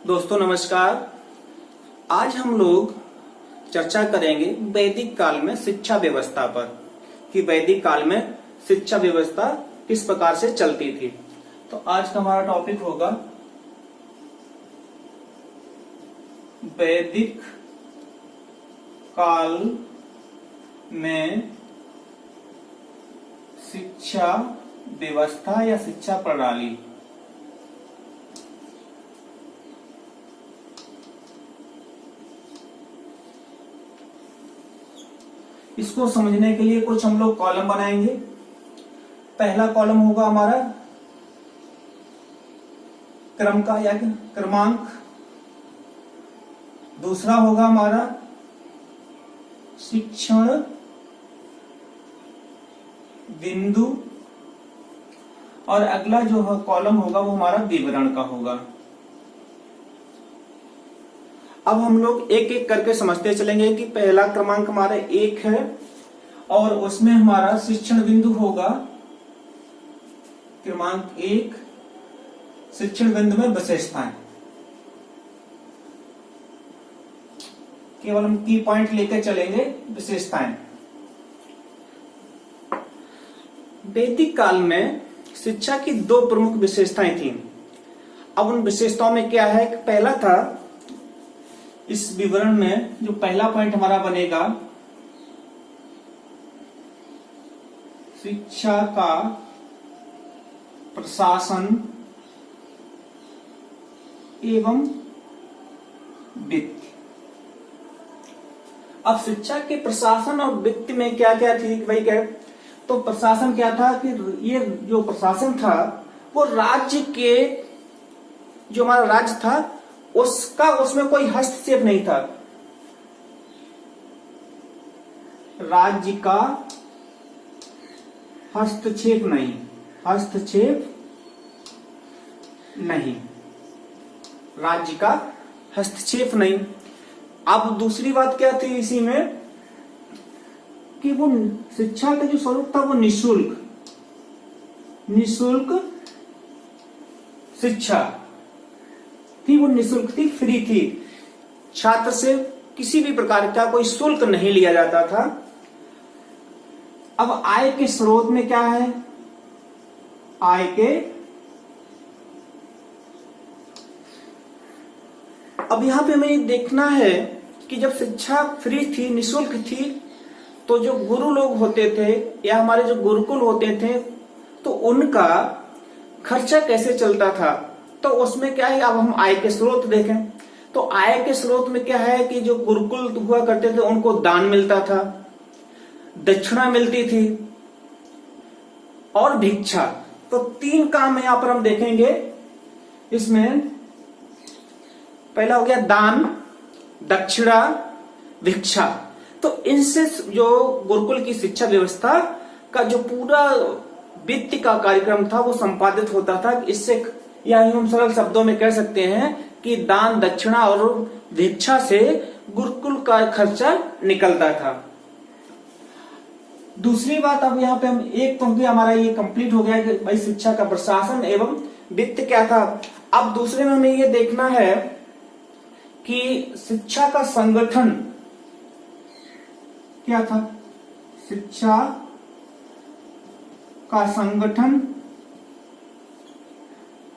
दोस्तों नमस्कार। आज हम लोग चर्चा करेंगे वैदिक काल में शिक्षा व्यवस्था पर कि वैदिक काल में शिक्षा व्यवस्था किस प्रकार से चलती थी। तो आज का हमारा टॉपिक होगा वैदिक काल में शिक्षा व्यवस्था या शिक्षा प्रणाली। इसको समझने के लिए कुछ हम लोग कॉलम बनाएंगे। पहला कॉलम होगा हमारा क्रम का या क्रमांक, दूसरा होगा हमारा शिक्षण बिंदु और अगला जो कॉलम होगा वो हमारा विवरण का होगा। अब हम लोग एक एक करके समझते चलेंगे कि पहला क्रमांक हमारा 1 है और उसमें हमारा शिक्षण बिंदु होगा क्रमांक 1। शिक्षण बिंदु में विशेषताएं, केवल हम की पॉइंट लेकर चलेंगे। विशेषताएं, वैदिक काल में शिक्षा की 2 प्रमुख विशेषताएं थीं। अब उन विशेषताओं में क्या है कि पहला था, इस विवरण में जो पहला पॉइंट हमारा बनेगा, शिक्षा का प्रशासन एवं वित्त। अब शिक्षा के प्रशासन और वित्त में क्या क्या थी भाई? क्या तो प्रशासन क्या था कि ये जो प्रशासन था वो राज्य के, जो हमारा राज्य था उसका, उसमें कोई हस्तक्षेप नहीं था। राज्य का हस्तक्षेप नहीं, राज्य का हस्तक्षेप नहीं। अब दूसरी बात क्या थी इसी में कि वो शिक्षा का जो स्वरूप था वो निःशुल्क शिक्षा थी। वो निःशुल्क थी, फ्री थी। छात्र से किसी भी प्रकार का कोई शुल्क नहीं लिया जाता था। अब आय के स्रोत में क्या है? अब यहां पे हमें ये देखना है कि जब शिक्षा फ्री थी, निःशुल्क थी, तो जो गुरु लोग होते थे या हमारे जो गुरुकुल होते थे तो उनका खर्चा कैसे चलता था? तो उसमें क्या है, अब हम आय के स्रोत देखें तो आय के स्रोत में क्या है कि जो गुरुकुल हुआ करते थे उनको दान मिलता था, दक्षिणा मिलती थी और भिक्षा। तो 3 काम यहां पर हम देखेंगे। इसमें पहला हो गया दान, दक्षिणा, भिक्षा। तो इनसे जो गुरुकुल की शिक्षा व्यवस्था का जो पूरा वित्त का कार्यक्रम था वो संपादित होता था। इससे या हम सरल शब्दों में कह सकते हैं कि दान, दक्षिणा और भिक्षा से गुरुकुल का खर्चा निकलता था। दूसरी बात, अब यहाँ पे हम एक पंक्ति हमारा ये कंप्लीट हो गया कि भाई शिक्षा का प्रशासन एवं वित्त क्या था। अब दूसरे में हमें ये देखना है कि शिक्षा का संगठन क्या था? शिक्षा का संगठन,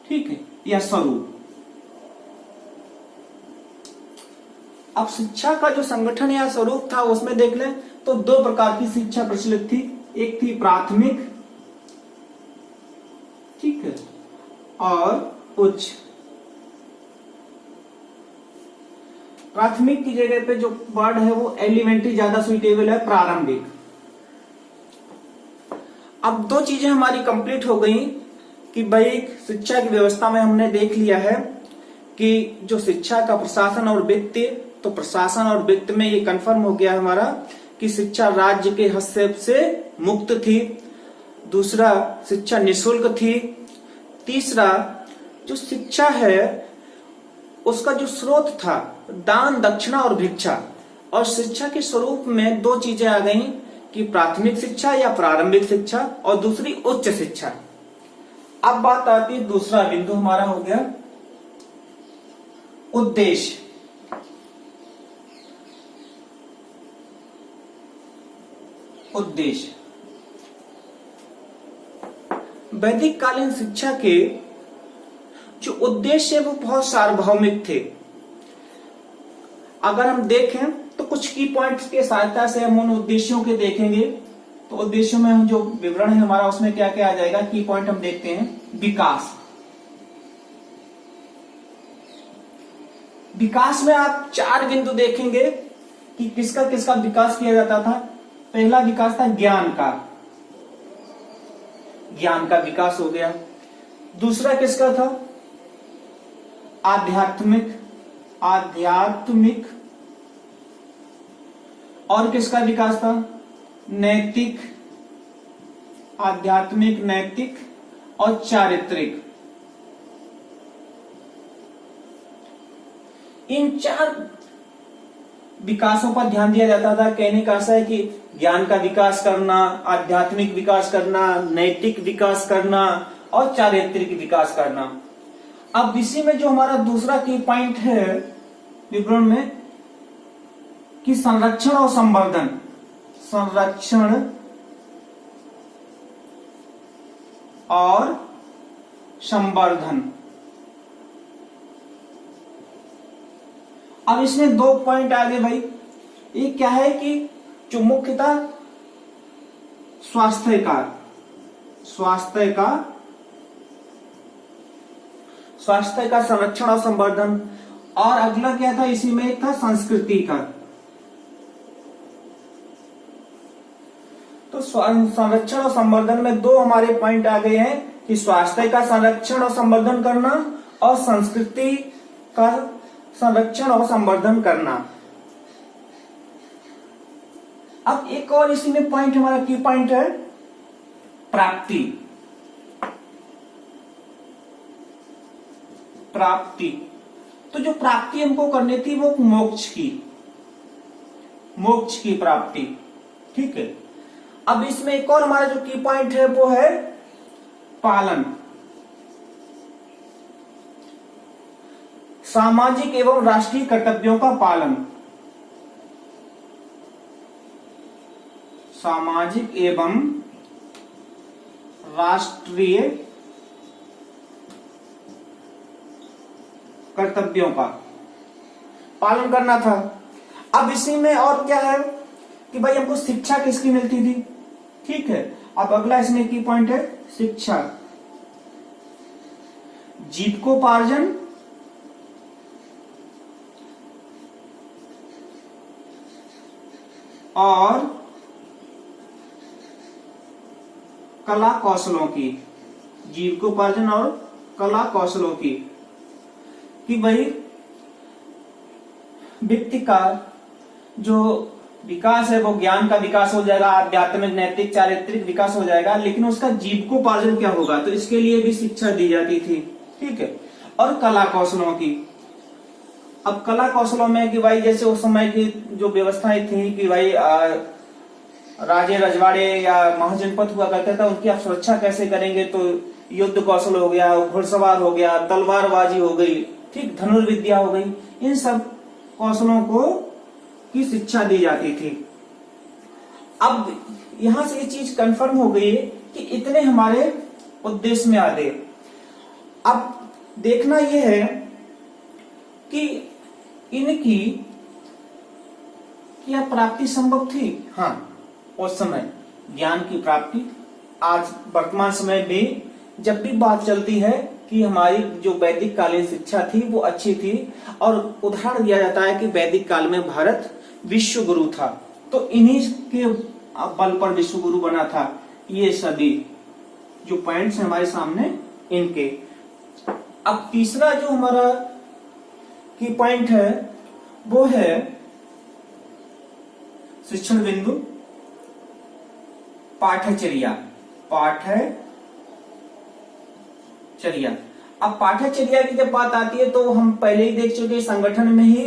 ठीक है, या स्वरूप। अब शिक्षा का जो संगठन या स्वरूप था उसमें देख लें तो 2 प्रकार की शिक्षा प्रचलित थी। एक थी प्राथमिक, ठीक है, और उच्च। प्राथमिक की जगह पे जो वर्ड है वो एलिमेंट्री ज्यादा सुइटेबल है, प्रारंभिक। अब 2 चीजें हमारी कंप्लीट हो गई कि भाई शिक्षा की व्यवस्था में हमने देख लिया है कि जो शिक्षा का प्रशासन और वित्त, तो प्रशासन और वित्त में ये कंफर्म हो गया हमारा कि शिक्षा राज्य के हस्तक्षेप से मुक्त थी। दूसरा, शिक्षा निःशुल्क थी। तीसरा, जो शिक्षा है उसका जो स्रोत था दान, दक्षिणा और भिक्षा। और शिक्षा के स्वरूप में 2 चीजें आ गई कि प्राथमिक शिक्षा या प्रारंभिक शिक्षा और दूसरी उच्च शिक्षा। अब बात आती है दूसरा बिंदु हमारा हो गया उद्देश्य। उद्देश्य वैदिक कालीन शिक्षा के जो उद्देश्य है वो बहुत सार्वभौमिक थे। अगर हम देखें तो कुछ की पॉइंट्स के सहायता से हम उन उद्देश्यों के देखेंगे। तो उद्देश्यों में हम जो विवरण है हमारा उसमें क्या क्या आ जाएगा, की पॉइंट हम देखते हैं। विकास, विकास में आप 4 बिंदु देखेंगे कि किसका किसका विकास किया जाता था। पहला विकास था ज्ञान का, ज्ञान का विकास हो गया। दूसरा किसका था, आध्यात्मिक, आध्यात्मिक। और किसका विकास था, नैतिक, आध्यात्मिक, नैतिक और चारित्रिक। इन 4 विकासों पर ध्यान दिया जाता था। कहने का आशा है कि ज्ञान का विकास करना, आध्यात्मिक विकास करना, नैतिक विकास करना और चारित्रिक विकास करना। अब इसी में जो हमारा दूसरा की पॉइंट है विवरण में कि संरक्षण और संवर्धन, संरक्षण और संवर्धन। अब इसमें 2 पॉइंट आ गए भाई। एक क्या है कि जो मुख्यतः स्वास्थ्य का, स्वास्थ्य का संरक्षण और संवर्धन। और अगला क्या था, इसी में एक था संस्कृति का। तो संरक्षण और संवर्धन में 2 हमारे पॉइंट आ गए हैं कि स्वास्थ्य का संरक्षण और संवर्धन करना और संस्कृति का संरक्षण और संवर्धन करना। अब एक और इसी में पॉइंट हमारा की पॉइंट है प्राप्ति। प्राप्ति, तो जो प्राप्ति हमको करनी थी वो मोक्ष की, मोक्ष की प्राप्ति। ठीक है। अब इसमें एक और हमारा जो की पॉइंट है वो है पालन, सामाजिक एवं राष्ट्रीय कर्तव्यों का पालन। सामाजिक एवं राष्ट्रीय कर्तव्यों का पालन करना था। अब इसी में और क्या है कि भाई हमको शिक्षा किसकी मिलती थी। ठीक है। अब अगला इसमें की पॉइंट है शिक्षा, जीविकोपार्जन और कला कौशलों की, जीविकोपार्जन और कला कौशलों की। कि भाई व्यक्ति का जो विकास है वो ज्ञान का विकास हो जाएगा, आध्यात्मिक, नैतिक, चारित्रिक विकास हो जाएगा, लेकिन उसका जीविकोपार्जन क्या होगा, तो इसके लिए भी शिक्षा दी जाती थी। ठीक है। और कला कौशलों की। अब कला कौशलों में कि भाई जैसे उस समय की जो व्यवस्थाएं थी कि भाई राजे रजवाड़े या महाजनपद हुआ करता था, उनकी आप सुरक्षा कैसे करेंगे, तो युद्ध कौशल हो गया, घुड़सवार हो गया, तलवारबाजी हो गई, ठीक, धनुर्विद्या हो गई। इन सब कौशलों को की शिक्षा दी जाती थी। अब यहां से ये चीज कंफर्म हो गई कि इतने हमारे उद्देश्य में आ गए। अब देखना यह है कि इनकी क्या प्राप्ति संभव थी। हाँ, उस समय ज्ञान की प्राप्ति, आज वर्तमान समय में जब भी बात चलती है कि हमारी जो वैदिक कालीन शिक्षा थी वो अच्छी थी, और उदाहरण दिया जाता है कि वैदिक काल में भारत विश्व गुरु था, तो इन्हीं के बल पर विश्व गुरु बना था। ये सभी जो पॉइंट्स हैं हमारे सामने इनके। अब तीसरा जो हमारा की पॉइंट है वो है शिक्षण बिंदु, पाठचर्या। पाठचर्या, अब पाठचर्या की जब बात आती है तो हम पहले ही देख चुके संगठन में ही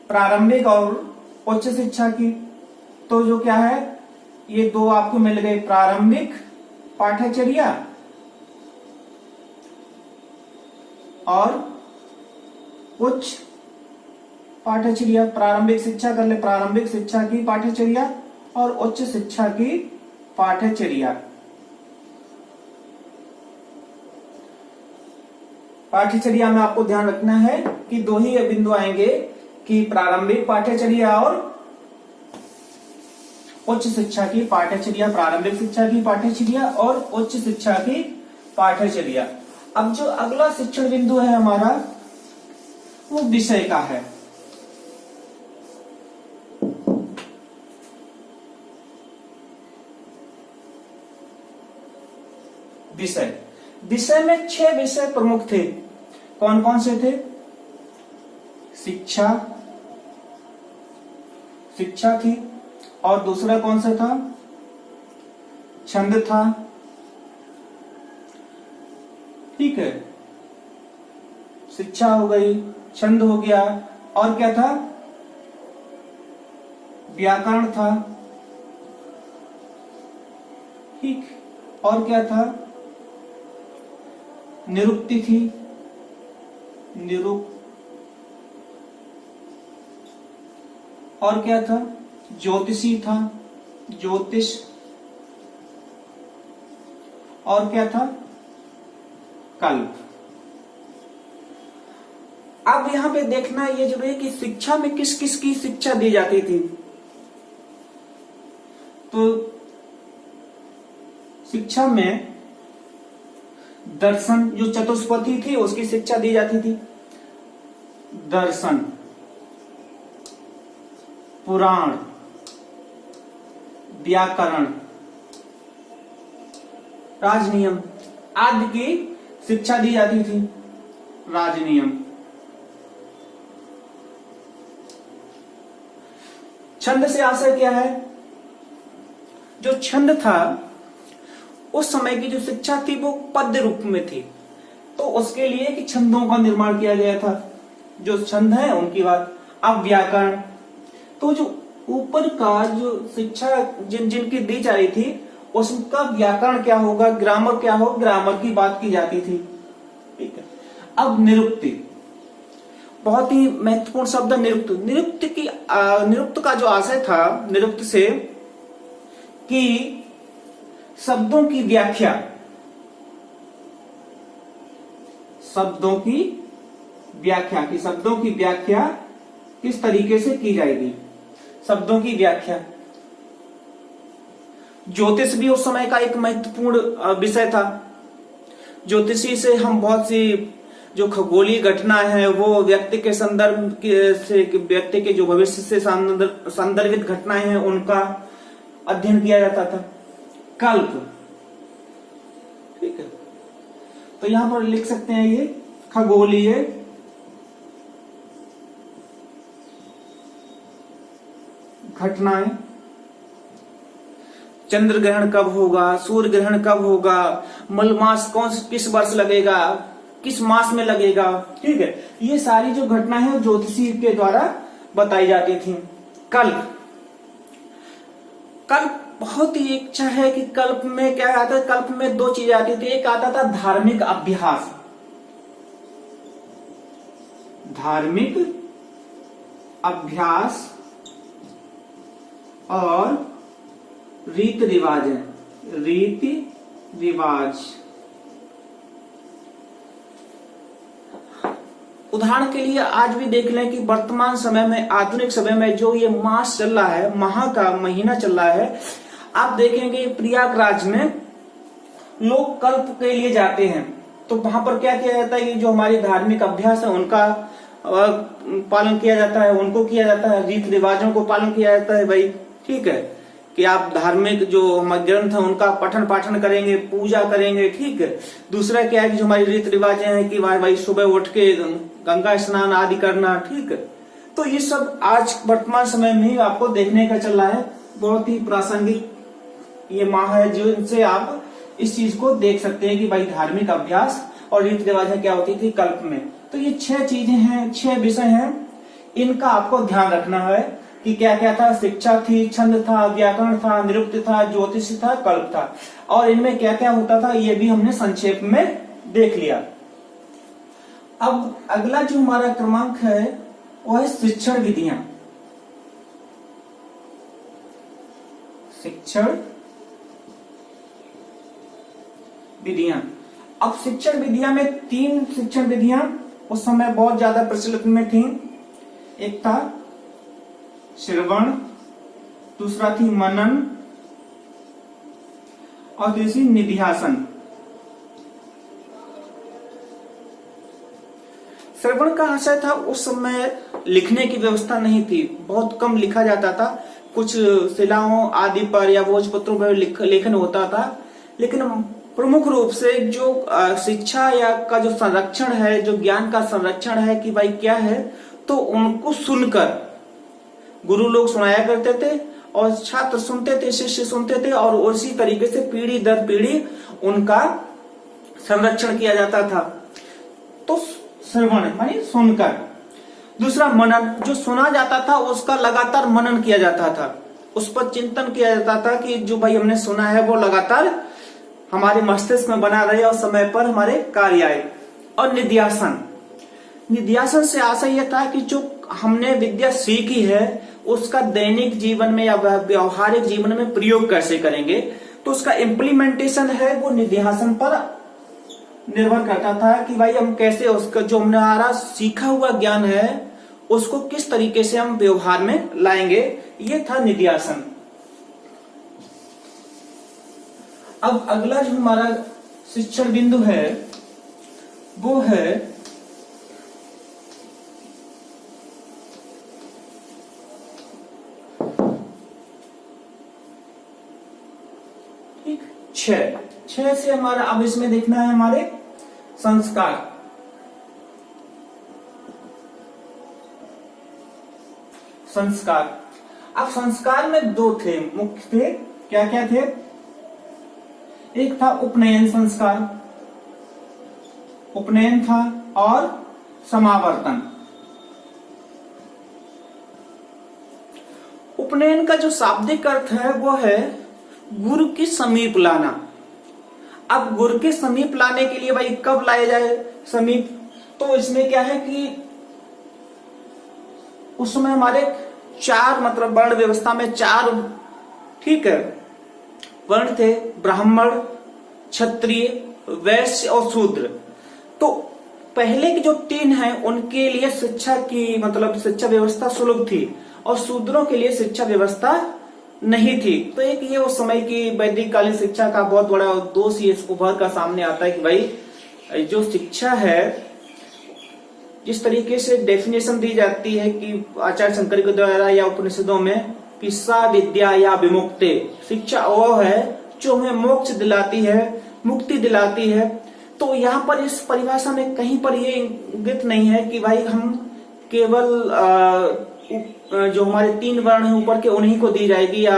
प्रारंभिक और उच्च शिक्षा की। तो जो क्या है, ये 2 आपको मिल गए, प्रारंभिक पाठचर्या और उच्च पाठ्यचर्या, प्रारंभिक शिक्षा कर ले, प्रारंभिक शिक्षा की पाठ्यचर्या और उच्च शिक्षा की पाठ्यचर्या। पाठ्यचर्या में आपको ध्यान रखना है कि दो ही बिंदु आएंगे कि प्रारंभिक पाठ्यचर्या और उच्च शिक्षा की पाठ्यचर्या, प्रारंभिक शिक्षा की पाठ्यचर्या और उच्च शिक्षा की पाठ्यचर्या। अब जो अगला शिक्षण बिंदु है हमारा वो विषय का है। विषय, विषय में 6 विषय प्रमुख थे। कौन कौन से थे? शिक्षा, शिक्षा थी, और दूसरा कौन सा था? छंद था, ठीक है, शिक्षा हो गई, छंद हो गया, और क्या था? व्याकरण था, ठीक, और क्या था? निरुक्ति थी, और क्या था? ज्योतिषी था, ज्योतिष, और क्या था? कल्प। अब यहां पे देखना ये जरूरी है कि शिक्षा में किस किस की शिक्षा दी जाती थी। तो शिक्षा में दर्शन, जो चतुष्पदी थी उसकी शिक्षा दी जाती थी। दर्शन, पुराण, व्याकरण, राजनियम आदि की शिक्षा दी जाती थी। राजनियम, छंद से आशय क्या है? जो छंद था उस समय की जो शिक्षा थी वो पद्य रूप में थी, तो उसके लिए कि छंदों का निर्माण किया गया था। जो छंद है उनकी बात। अब व्याकरण, तो जो ऊपर का जो शिक्षा जिनकी दी जा रही थी उसका व्याकरण क्या होगा, ग्रामर क्या हो, ग्रामर की बात की जाती थी, ठीक है। अब निरुक्ति, बहुत ही महत्वपूर्ण शब्द निरुक्त। निरुक्त का जो आशय था निरुक्त से कि शब्दों की व्याख्या, शब्दों की व्याख्या, कि शब्दों की व्याख्या किस तरीके से की जाएगी, शब्दों की व्याख्या। ज्योतिष भी उस समय का एक महत्वपूर्ण विषय था। ज्योतिषी से हम बहुत सी जो खगोलीय घटना है वो व्यक्ति के संदर्भ से, व्यक्ति के जो भविष्य से संदर्भित घटनाएं हैं उनका अध्ययन किया जाता था। कल्प, ठीक है, तो यहां पर लिख सकते हैं ये खगोलीय घटनाएं। चंद्र ग्रहण कब होगा, सूर्य ग्रहण कब होगा, मलमास किस वर्ष लगेगा, किस मास में लगेगा, ठीक है, ये सारी जो घटना है ज्योतिषी के द्वारा बताई जाती थी। कल्प, कल्प बहुत ही इच्छा है कि कल्प में क्या आता है? कल्प में 2 चीजें आती थी। एक आता था धार्मिक अभ्यास, धार्मिक अभ्यास और रीति रिवाज, रीति रिवाज। उदाहरण के लिए आज भी देख लें कि वर्तमान समय में, आधुनिक समय में जो ये मास चल रहा है, माह का महीना चल रहा है, आप देखेंगे प्रयागराज में लोग कल्प के लिए जाते हैं। तो वहां पर क्या किया जाता है? ये जो हमारी धार्मिक अभ्यास है उनका पालन किया जाता है, उनको किया जाता है, रीति रिवाजों को पालन किया जाता है भाई, ठीक है, कि आप धार्मिक जो हमारे ग्रंथ है उनका पठन पाठन करेंगे, पूजा करेंगे, ठीक है। दूसरा क्या है कि जो हमारी रीति रिवाज है कि भाई सुबह उठ के गंगा स्नान आदि करना, ठीक है। तो ये सब आज वर्तमान समय में ही आपको देखने का चल रहा है। बहुत ही प्रासंगिक ये माह है जिनसे आप इस चीज को देख सकते हैं कि भाई धार्मिक अभ्यास और रीति रिवाज क्या होती थी कल्प में। तो ये 6 चीजें हैं, 6 विषय हैं, इनका आपको ध्यान रखना है कि क्या क्या था। शिक्षा थी, छंद था, व्याकरण था, निरुक्त था, ज्योतिष था, कल्प था, और इनमें क्या क्या होता था ये भी हमने संक्षेप में देख लिया। अब अगला जो हमारा क्रमांक है वो है शिक्षण विधियां। शिक्षण विधियां। अब शिक्षण विधियां में 3 शिक्षण विधियां उस समय बहुत ज्यादा प्रचलित में थी। एक था श्रवण, दूसरा थी मनन और तीसरी निधिध्यासन। श्रवण का आशय था, उस समय लिखने की व्यवस्था नहीं थी, बहुत कम लिखा जाता था, कुछ शिलाओं आदि पर या भोजपत्रों पर लेखन होता था। लेकिन प्रमुख रूप से जो शिक्षा या का जो संरक्षण है, जो ज्ञान का संरक्षण है कि भाई क्या है, तो उनको सुनकर गुरु लोग सुनाया करते थे और छात्र सुनते थे, शिष्य सुनते थे और उसी तरीके से पीढ़ी दर पीढ़ी उनका संरक्षण किया जाता था। तो श्रवण मानी सुनकर। दूसरा मनन, जो सुना जाता था उसका लगातार मनन किया जाता था, उस पर चिंतन किया जाता था कि जो भाई हमने सुना है वो लगातार हमारे मस्तिष्क में बना रहे और समय पर हमारे कार्य आए। और निधिध्यासन, निधिध्यासन से आशय यह था कि जो हमने विद्या सीखी है उसका दैनिक जीवन में या व्यवहारिक जीवन में प्रयोग कैसे करेंगे, तो उसका इम्प्लीमेंटेशन है वो निधिध्यासन पर निर्भर करता था कि भाई हम कैसे उसका जो हमारा सीखा हुआ ज्ञान है उसको किस तरीके से हम व्यवहार में लाएंगे, ये था निधिध्यासन। अब अगला जो हमारा शिक्षण बिंदु है वो है ठीक 6 से हमारा अब इसमें देखना है हमारे संस्कार। संस्कार, अब संस्कार में 2 थे, मुख्य थे। क्या क्या थे? एक था उपनयन संस्कार, उपनयन था, और समावर्तन। उपनयन का जो शाब्दिक अर्थ है वो है गुरु के समीप लाना। अब गुरु के समीप लाने के लिए भाई कब लाया जाए समीप, तो इसमें क्या है कि उस समय हमारे 4 मतलब वर्ण व्यवस्था में 4 ठीक है वर्ण थे, ब्राह्मण, क्षत्रिय, वैश्य और शूद्र। तो पहले की जो 3 हैं उनके लिए शिक्षा की मतलब शिक्षा व्यवस्था सुलभ थी और शूद्रों के लिए शिक्षा व्यवस्था नहीं थी। तो एक ये उस समय की वैदिक कालीन शिक्षा का बहुत बड़ा दोष ये उभर का सामने आता है कि भाई जो शिक्षा है जिस तरीके से डेफिनेशन दी जाती है कि आचार्य शंकर के द्वारा या उपनिषदों में कि सा विद्या या विमुक्ति, शिक्षा वो है जो हमें मोक्ष दिलाती है, मुक्ति दिलाती है। तो यहाँ पर इस परिभाषा में कहीं पर ये इंगित नहीं है कि भाई हम केवल जो हमारे 3 वर्ण हैं ऊपर के उन्हीं को दी जाएगी या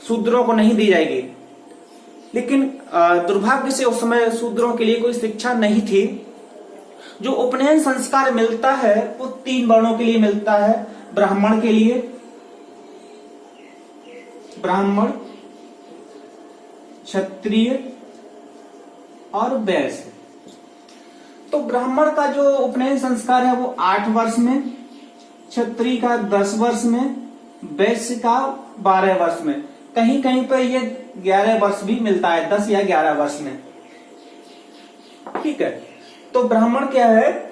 शूद्रों को नहीं दी जाएगी। लेकिन दुर्भाग्य से उस समय शूद्रों के लिए कोई शिक्षा नहीं थी। जो उपनयन संस्कार मिलता है वो 3 वर्णों के लिए मिलता है, ब्राह्मण के लिए, ब्राह्मण, क्षत्रिय और वैश्य। तो ब्राह्मण का जो उपनयन संस्कार है वो 8 वर्ष में, क्षत्रिय का 10 वर्ष में, वैश्य का 12 वर्ष में, कहीं कहीं पर ये 11 वर्ष भी मिलता है, 10 या 11 वर्ष में। ठीक है, तो ब्राह्मण क्या है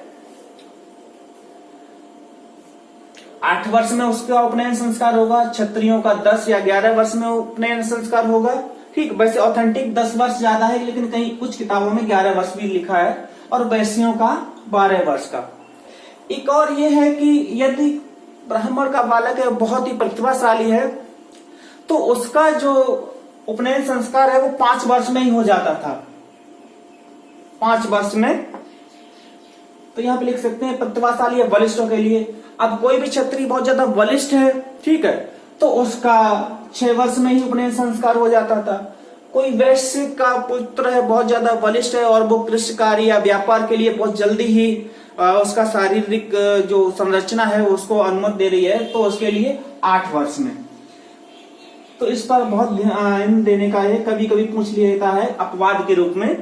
8 वर्ष में उसका उपनयन संस्कार होगा, क्षत्रियों का 10 या 11 वर्ष में उपनयन संस्कार होगा। ठीक, वैसे ऑथेंटिक 10 वर्ष ज्यादा है लेकिन कहीं कुछ किताबों में 11 वर्ष भी लिखा है, और वैश्यों का 12 वर्ष का। एक और ये है कि यदि ब्राह्मण का बालक है बहुत ही प्रतिभाशाली है तो उसका जो उपनयन संस्कार है वो 5 वर्ष में ही हो जाता था, 5 वर्ष में। तो यहाँ पे लिख सकते हैं प्रतिभाशाली है बलिष्ठों के लिए। अब कोई भी क्षत्रिय बहुत ज्यादा बलिष्ठ है, ठीक है, तो उसका 6 वर्ष में ही उपनयन संस्कार हो जाता था। कोई वैश्य का पुत्र है बहुत ज्यादा बलिष्ठ है और वो कृषि कार्य या व्यापार के लिए बहुत जल्दी ही उसका शारीरिक जो संरचना है उसको अनुमति दे रही है, तो उसके लिए 8 वर्ष में। तो इस पर बहुत ध्यान देने का है, कभी कभी पूछ लिया जाता है अपवाद के रूप में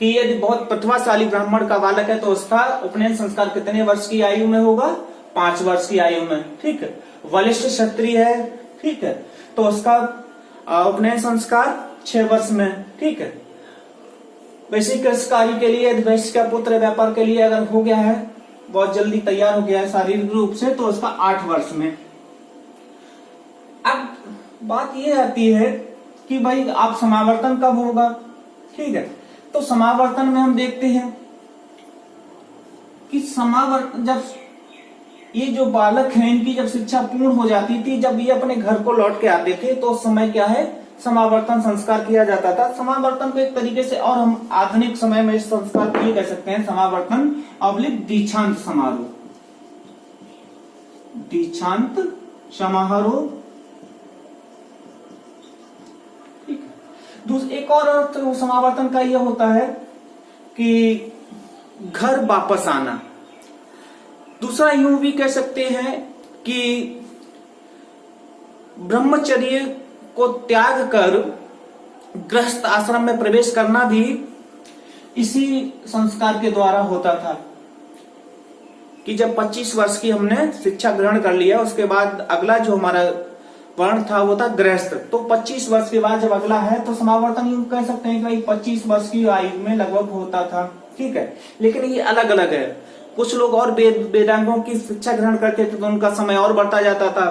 कि यदि बहुत प्रतिभाशाली ब्राह्मण का बालक है तो उसका उपनयन संस्कार कितने वर्ष की आयु में होगा? 5 वर्ष की आयु में। ठीक है। बलिष्ठ क्षत्रिय है, ठीक है, तो उसका उपनयन संस्कार 6 वर्ष में। ठीक है। वैसे कृषि कार्य के लिए यदि वैश्य का पुत्र व्यापार के लिए अगर हो गया है, बहुत जल्दी तैयार हो गया है शारीरिक रूप से, तो उसका 8 वर्ष में। अब बात ये आती है कि भाई आप समावर्तन कब होगा? ठीक है, तो समावर्तन में हम देखते हैं कि समावर्तन जब ये जो बालक हैं इनकी जब शिक्षा पूर्ण हो जाती थी, जब ये अपने घर को लौट के आते थे, तो उस समय क्या है, समावर्तन संस्कार किया जाता था। समावर्तन को एक तरीके से और हम आधुनिक समय में इस संस्कार को ये कह सकते हैं समावर्तन अवलिक दीक्षांत समारोह। दीक्षांत समारोह। एक और अर्थ समावर्तन का यह होता है कि घर वापस आना। दूसरा यूं भी कह सकते हैं कि ब्रह्मचर्य को त्याग कर गृहस्थ आश्रम में प्रवेश करना भी इसी संस्कार के द्वारा होता था कि जब 25 वर्ष की हमने शिक्षा ग्रहण कर लिया, उसके बाद अगला जो हमारा वर्ण था वो था गृहस्थ। तो 25 वर्ष के बाद जब अगला है तो समावर्तन यूं कह सकते हैं कि 25 वर्ष की आयु में लगभग होता था। ठीक है, लेकिन ये अलग अलग है। कुछ लोग और वेदांगों की शिक्षा ग्रहण करते थे तो उनका समय और बढ़ता जाता था।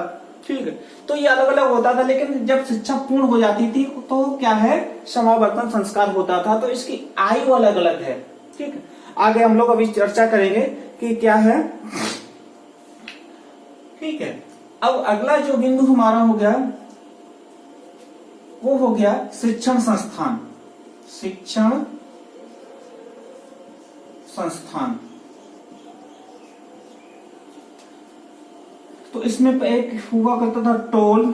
ठीक है, तो ये अलग अलग होता था, लेकिन जब शिक्षा पूर्ण हो जाती थी तो क्या है, समावर्तन संस्कार होता था। तो इसकी आयु अलग अलग है। ठीक है, आगे हम लोग अभी चर्चा करेंगे कि क्या है। ठीक है, अब अगला जो बिंदु हमारा हो गया वो हो गया शिक्षण संस्थान। शिक्षण संस्थान। तो इसमें एक हुआ करता था टोल।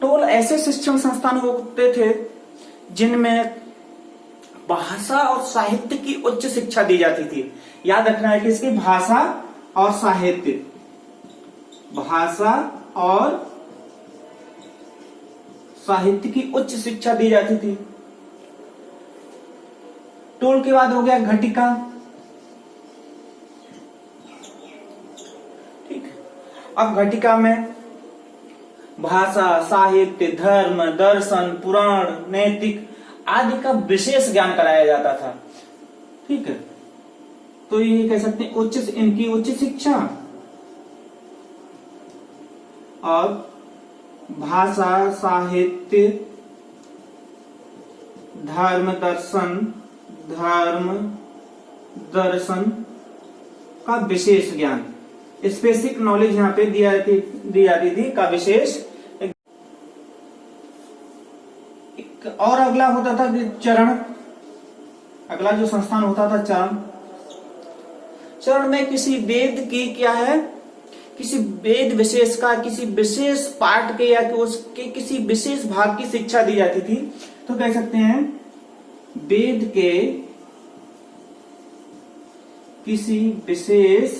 टोल ऐसे शिक्षण संस्थान होते थे जिनमें भाषा और साहित्य की उच्च शिक्षा दी जाती थी। याद रखना है कि इसकी भाषा और साहित्य, भाषा और साहित्य की उच्च शिक्षा दी जाती थी। टोल के बाद हो गया घटिका। ठीक, अब घटिका में भाषा, साहित्य, धर्म, दर्शन, पुराण, नैतिक आदि का विशेष ज्ञान कराया जाता था। ठीक है, तो ये कह सकते हैं इनकी उच्च शिक्षा। और भाषा, साहित्य, धर्म दर्शन का विशेष ज्ञान, स्पेसिफिक नॉलेज यहाँ पे दी जाती थी का विशेष। और अगला होता था चरण। अगला जो संस्थान होता था चरण। चरण में किसी वेद की क्या है, किसी वेद विशेष का, किसी विशेष पाठ के या कि उसके किसी विशेष भाग की शिक्षा दी जाती थी। तो कह सकते हैं वेद के किसी विशेष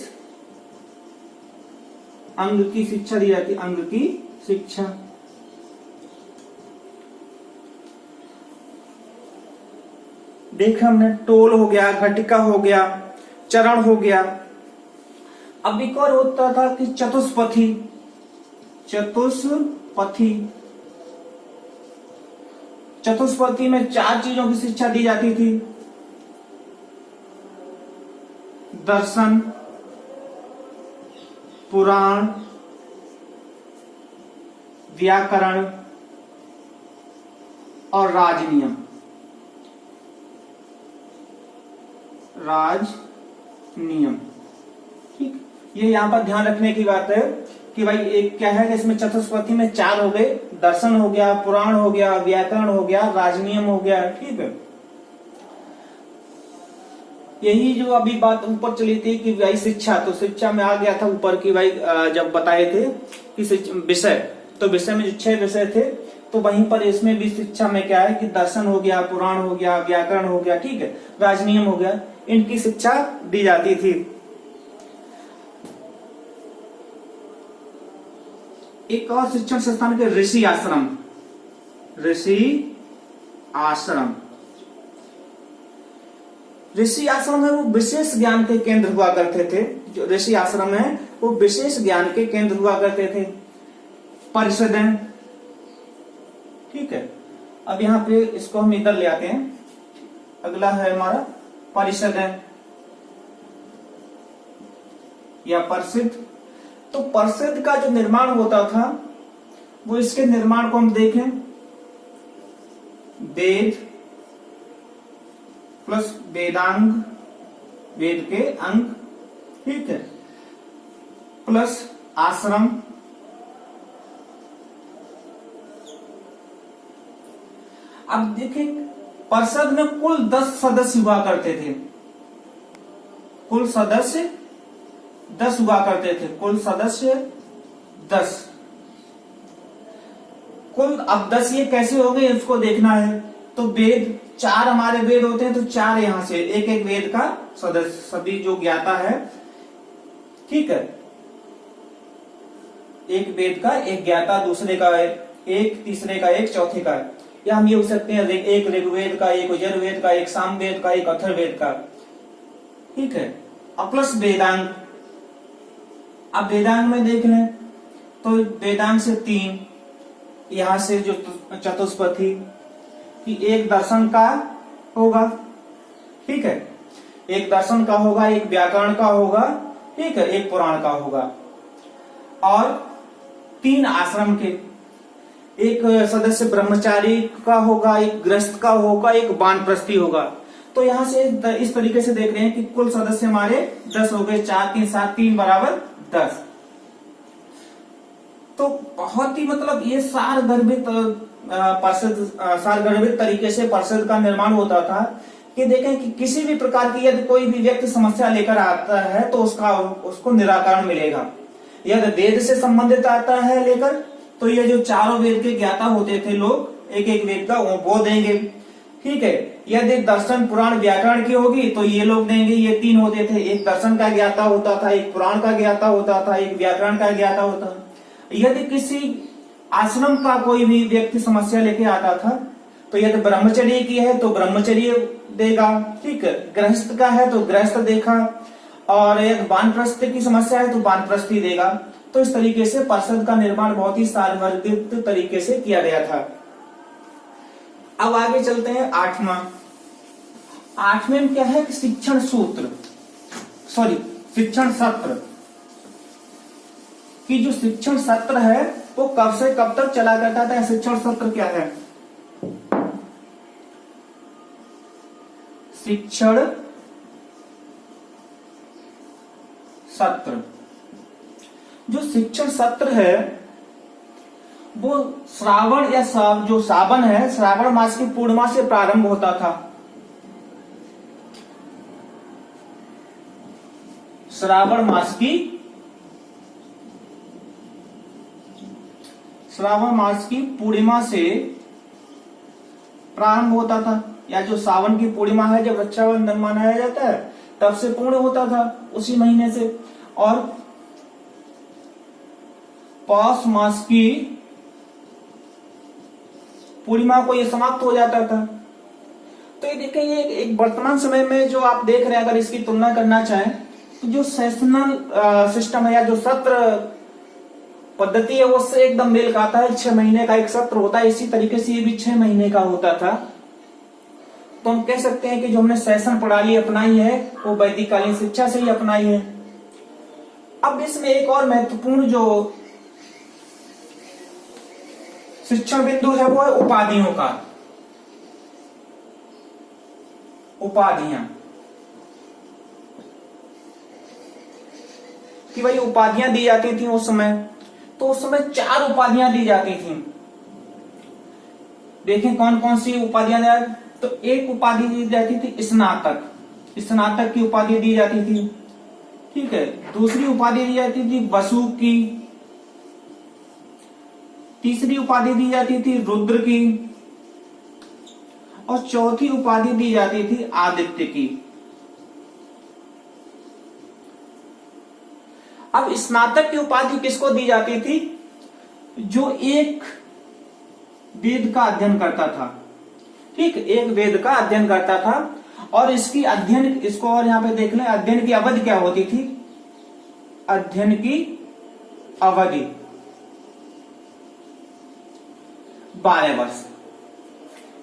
अंग की शिक्षा दी जाती, अंग की शिक्षा। देखा हमने, टोल हो गया, घटिका हो गया, चरण हो गया। अब एक और होता था कि चतुष्पथी। चतुष्पथी में 4 चीजों की शिक्षा दी जाती थी। दर्शन, पुराण, व्याकरण और राजनियम। ठीक, ये यहाँ पर ध्यान रखने की बात है कि भाई एक क्या है कि इसमें चतुष्पथी में 4 हो गए, दर्शन हो गया, पुराण हो गया, व्याकरण हो गया, राजनियम हो गया। ठीक है, यही जो अभी बात ऊपर चली थी कि भाई शिक्षा, तो शिक्षा में आ गया था ऊपर की भाई जब बताए थे कि विषय, तो विषय में जो 6 विषय थे, तो वहीं पर इसमें भी शिक्षा में क्या है कि दर्शन हो गया, पुराण हो गया, व्याकरण हो गया, ठीक है, राजनियम हो गया, इनकी शिक्षा दी जाती थी। एक और शिक्षण संस्थान के ऋषि आश्रम। ऋषि आश्रम है वो विशेष ज्ञान के केंद्र हुआ करते थे। जो ऋषि आश्रम है वो विशेष ज्ञान के केंद्र हुआ करते थे। परिषदें, ठीक है। अब यहाँ पे इसको हम इधर ले आते हैं। अगला है हमारा परिषदें या परिषद। तो परिषद का जो निर्माण होता था वो, इसके निर्माण को हम देखें, वेद प्लस वेदांग, वेद के अंग, ठीक है, प्लस आश्रम, अब देखें परिषद में कुल 10 सदस्य हुआ करते थे। कुल सदस्य 10 हुआ करते थे। कुल सदस्य 10। कुल अब 10 ये कैसे हो गए इसको देखना है। तो वेद 4 हमारे वेद होते हैं, तो 4 यहां से एक एक वेद का सदस्य, सभी जो ज्ञाता है, ठीक है, एक वेद का एक ज्ञाता, दूसरे का एक, तीसरे का एक, चौथे का, या हम ये हो सकते हैं एक ऋग्वेद का, एक यजुर्वेद का, एक सामवेद का, एक अथर्ववेद का, ठीक है, अब प्लस वेदांग। अब वेदांग में देख लें तो वेदांग से 3, यहां से जो चतुष्पथी कि एक दर्शन का होगा, ठीक है, एक दर्शन का होगा, एक व्याकरण का होगा, ठीक है, एक पुराण का होगा, और 3 आश्रम के, एक सदस्य ब्रह्मचारी का होगा, एक गृहस्थ का होगा, एक वानप्रस्थी होगा। तो यहां से इस तरीके से देख रहे हैं कि कुल सदस्य हमारे 10 हो गए। 4 3 7 3 बराबर 10। तो बहुत ही मतलब ये सारगर्भित तरीके से परिषद का निर्माण होता था कि देखें कि किसी भी प्रकार की यदि कोई भी व्यक्ति समस्या लेकर आता है तो उसको निराकरण मिलेगा। यदि वेद से संबंधित आता है लेकर, तो ये जो चारों वेद के ज्ञाता होते थे लोग, एक एक वेद का वो देंगे, ठीक है। यदि दर्शन पुराण व्याकरण की होगी तो ये लोग देंगे, ये 3 होते थे। एक दर्शन का ज्ञाता होता था, एक पुराण का ज्ञाता होता था, एक व्याकरण का ज्ञाता होता था। यदि किसी आश्रम का कोई भी व्यक्ति समस्या लेके आता था तो यदि ब्रह्मचर्य की है तो ब्रह्मचर्य देगा, ठीक है, गृहस्थ का है तो गृहस्थ देखा, और यदि वानप्रस्थ की समस्या है तो वानप्रस्थी देगा। तो इस तरीके से परिषद का निर्माण बहुत ही सारगर्भित तरीके से किया गया था। अब आगे चलते हैं 8वां। 8वें में क्या है कि शिक्षण सत्र कि जो शिक्षण सत्र है वो कब से कब तक चला करता था। शिक्षण सत्र क्या है? शिक्षण सत्र, जो शिक्षण सत्र है वो श्रावण या जो सावन है, श्रावण मास की पूर्णिमा से प्रारंभ होता था। श्रावण मास की पूर्णिमा से प्रारंभ होता था, या जो सावन की पूर्णिमा है जब रक्षाबंधन मनाया जाता है तब से पूर्ण होता था उसी महीने से, और पौष मास की पूर्णिमा को ये समाप्त हो जाता था। तो ये देखें, ये एक वर्तमान समय में जो आप देख रहे हैं, अगर इसकी तुलना करना चाहें तो जो सेशनल सिस्टम है या जो सत्र पद्धति है वो उससे एकदम मेल खाता है। 6 महीने का एक सत्र होता है, इसी तरीके से ये भी 6 महीने का होता था। तो हम कह सकते हैं कि जो हमने सेशन प्रणाली अपनाई है वो वैदिककालीन शिक्षा से ही अपनाई है। अब इसमें एक और महत्वपूर्ण जो शिक्षण बिंदु है वो है उपाधियों का। उपाधियां कि भाई उपाधियां दी जाती थी उस समय, तो उस समय 4 उपाधियां दी जाती थी। देखें कौन कौन सी उपाधियां दी जाती। तो एक उपाधि दी जाती थी स्नातक, स्नातक की उपाधि दी जाती थी, ठीक है। दूसरी उपाधि दी जाती थी वसु की, तीसरी उपाधि दी जाती थी रुद्र की, और चौथी उपाधि दी जाती थी आदित्य की। अब स्नातक की उपाधि किसको दी जाती थी? जो एक वेद का अध्ययन करता था, ठीक, एक वेद का अध्ययन करता था। और इसकी अध्ययन, इसको और यहाँ पे देख लें, अध्ययन की अवधि क्या होती थी? अध्ययन की अवधि 12 वर्ष।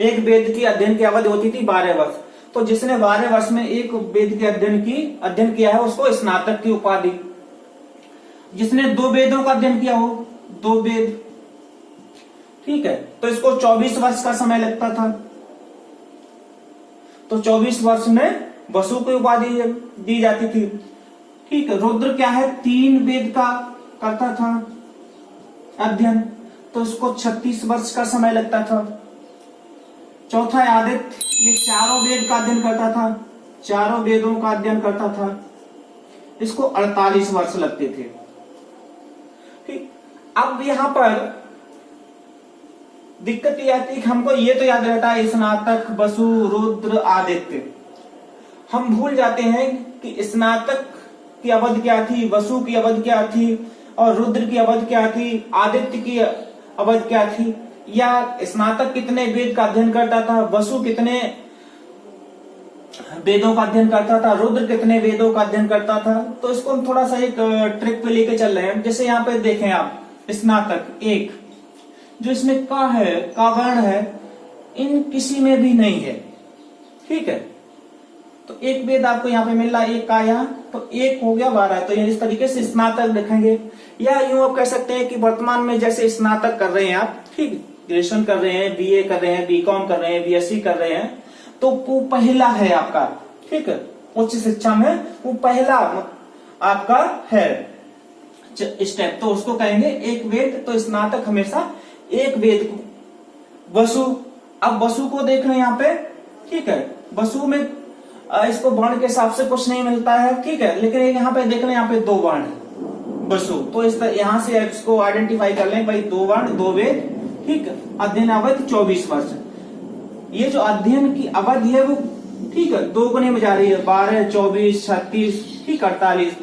एक वेद की अध्ययन की अवधि होती थी 12 वर्ष। तो जिसने 12 वर्ष में एक वेद के अध्ययन किया है उसको स्नातक की उपाधि। जिसने 2 वेदों का अध्ययन किया हो, 2 वेद, ठीक है, तो इसको 24 वर्ष का समय लगता था। तो 24 वर्ष में वसु की उपाधि दी जाती थी। ठीक है, रुद्र क्या है? 3 वेद का करता था अध्ययन, तो इसको 36 वर्ष का समय लगता था। चौथा है आदित्य, ये 4 वेद का अध्ययन करता था, 4 वेदों का अध्ययन करता था, इसको 48 वर्ष लगते थे। ठीक, अब यहां पर दिक्कत ये आती है कि हमको ये तो याद रहता है स्नातक, वसु, रुद्र, आदित्य। हम भूल जाते हैं कि स्नातक की अवधि क्या थी, वसु की अवधि क्या थी, और रुद्र की अवधि क्या थी, आदित्य की अवधि क्या थी, या स्नातक कितने वेद का अध्ययन करता था, वसु कितने वेदों का अध्ययन करता था, रुद्र कितने वेदों का अध्ययन करता था। तो इसको हम थोड़ा सा एक ट्रिक पे लेके चल रहे हैं। जैसे यहाँ पे देखें आप, स्नातक 1, जो इसमें का है, का वर्ण है, इन किसी में भी नहीं है। ठीक है, तो एक वेद आपको यहाँ पे मिल रहा है, एक का यहाँ, तो 1 हो गया 12। तो इस तरीके से स्नातक लिखेंगे। या यूं आप कह सकते हैं कि वर्तमान में जैसे स्नातक कर रहे हैं आप, ठीक, ग्रेजुएशन कर रहे हैं, बीए कर रहे हैं, बीकॉम कर रहे हैं, बीएससी कर रहे हैं, तो वो पहला है आपका, ठीक है, उच्च शिक्षा में वो पहला आपका है स्टेप, तो उसको कहेंगे एक वेद। तो स्नातक हमेशा एक वेद को। वसु, अब वसु को देख रहे हैं यहाँ पे, ठीक है, वसु में इसको वर्ण के हिसाब से कुछ नहीं मिलता है, ठीक है, लेकिन यहाँ पे देख रहे हैं, यहाँ पे 2 वर्ण है वसु, तो इस यहाँ से इसको आइडेंटिफाई कर लें भाई, 2 वर्ण 2 वेद, ठीक है, अध्ययन अवधि 24 वर्ष। ये जो अध्ययन की अवधि है वो, ठीक है, 2 गुने में जा रही है, 12, 24, 36, ठीक, 48,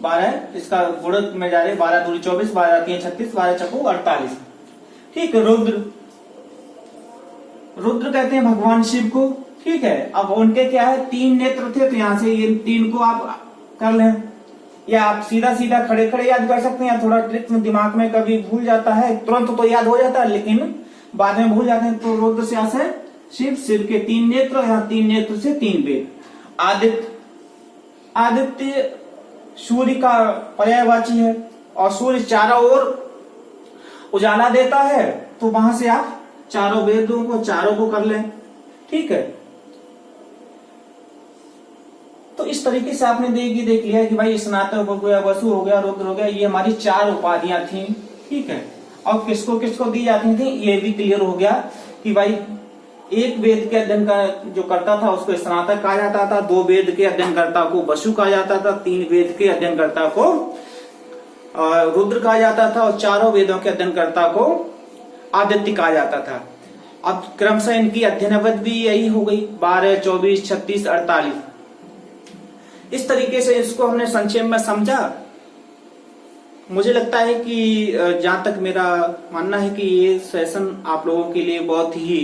12 इसका गुणक में जा रही है, 12 दूनी 24, 12 3 36, 12 चौको 48। ठीक है, रुद्र, रुद्र कहते हैं भगवान शिव को। ठीक है, अब उनके क्या है, 3 नेत्र थे, तो यहां से ये 3 को आप कर लें, या आप सीधा सीधा खड़े खड़े याद कर सकते हैं, या थोड़ा ट्रिक में दिमाग में कभी भूल जाता है, तुरंत तो याद हो जाता है लेकिन बाद में भूल जाते हैं। तो रुद्र से यहाँ से शिव, शिव के 3 नेत्र, यहाँ 3 नेत्र से 3 वेद। आदित्य, आदित्य सूर्य का पर्यायवाची है, और सूर्य चारों ओर उजाला देता है, तो वहां से आप चारों वेदों को, चारों को कर लें। ठीक है, तो इस तरीके से आपने देख लिया कि भाई स्नातक हो गया, वसु हो गया, रुद्र हो गया, ये हमारी 4 उपाधियां थी। ठीक है, और किसको किसको दी जाती थी ये भी क्लियर हो गया कि भाई एक वेद के अध्ययन का जो करता था उसको स्नातक कहा जाता था, 2 वेद के अध्ययनकर्ता को वसु कहा जाता था, 3 वेद के अध्ययनकर्ता को रुद्र कहा जाता था, और 4 वेदों के अध्ययनकर्ता को आदित्य कहा जाता था। अब क्रमशः इनकी अध्ययन अवधि भी यही हो गई, 12, 24, 36, 48। इस तरीके से इसको हमने संक्षेप में समझा। मुझे लगता है कि जहां तक मेरा मानना है कि ये सेशन आप लोगों के लिए बहुत ही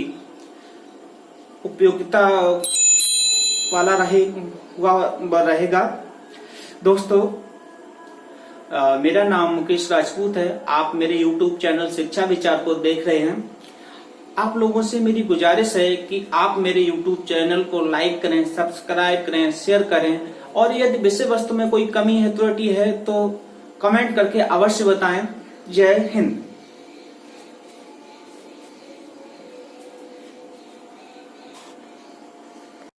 उपयोगिता वाला रहेगा। दोस्तों, मेरा नाम मुकेश राजपूत है, आप मेरे YouTube चैनल शिक्षा विचार को देख रहे हैं। आप लोगों से मेरी गुजारिश है कि आप मेरे YouTube चैनल को लाइक करें, सब्सक्राइब करें, शेयर करें, और यदि विषय वस्तु में कोई कमी है, त्रुटि है, तो कमेंट करके अवश्य बताएं। जय हिंद।